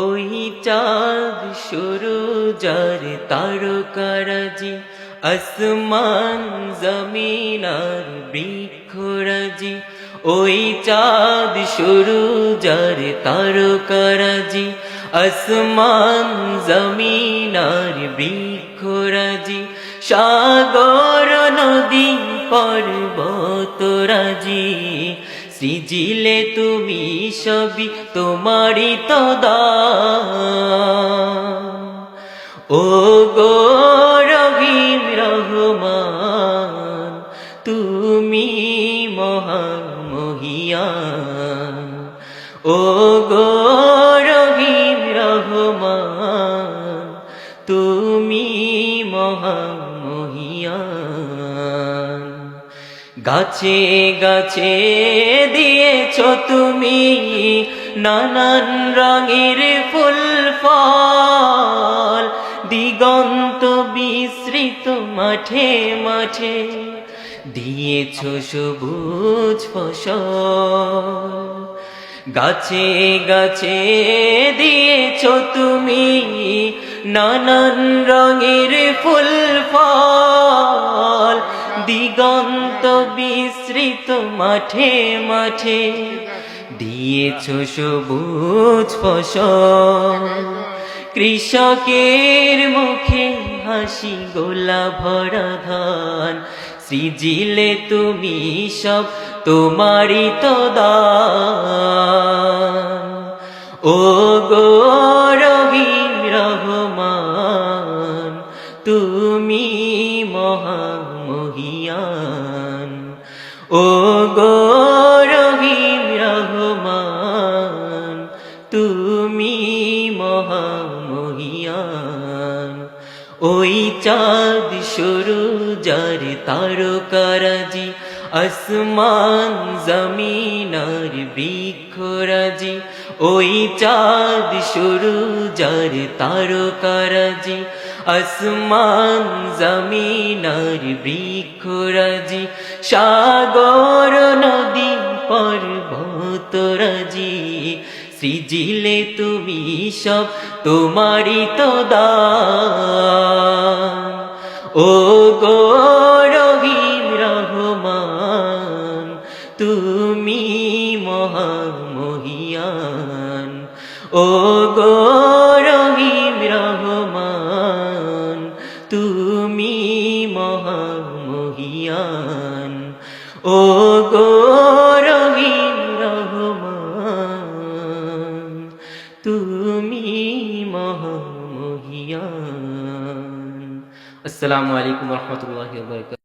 ওই চাঁদ সূরুজার তারকারাজি, আসমান জমিন আর বৃক্ষরাজি। ওই চাঁদ সূরুজার তারকারাজি, আসমান জমিন আর বৃক্ষরাজি। সাগর নদী পর্বতরাজি, সৃজিলে তুমি সবই তোমারই তো দান। ও গো রহিম রহমান, তুমি মহামহিয়ান। ও গো রহিম রহমান, তুমি মহামহিয়ান। গাছে গাছে দিয়েছ তুমি নানান রঙের ফুল ফল, দিগন্ত বিস্তৃত মাঠে মাঠে দিয়েছ সবুজ ফসল। গাছে গাছে দিয়েছ তুমি নানান রঙের ফুল ফল, দিগন্ত বিস্তৃত মাঠে মাঠে দিয়েছ সবুজ ফসল। কৃষকের মুখে হাসি গোলা ভরা ধান, সৃজিলে তুমি সব তোমারই তো দান। ও গো রহিম রহমান, তুমি মহামহিয়ান। ও গো রহিম রহমান, তুমি মহামহিয়ান। ওই চাঁদ সূরুজার তারকারাজি, আসমান জমিন আর বৃক্ষরাজি। ওই চাঁদ সূরুজার তারকারাজি, আসমান জমিন আর বৃক্ষরাজি। সাগর নদী পর্বতরাজি, সৃজিলে তুমি সব তোমারই তো দান। ও গো রহিম রহমান, তুমি মহামহিয়ান। ও গো রহিম রহমান, তুমি মহামহিয়ান। ও গো রহিম রহমান, তুমি মহামহিয়ান। আসসালামু আলাইকুম ওয়া রাহমাতুল্লাহি ওয়া বারাকাতুহু।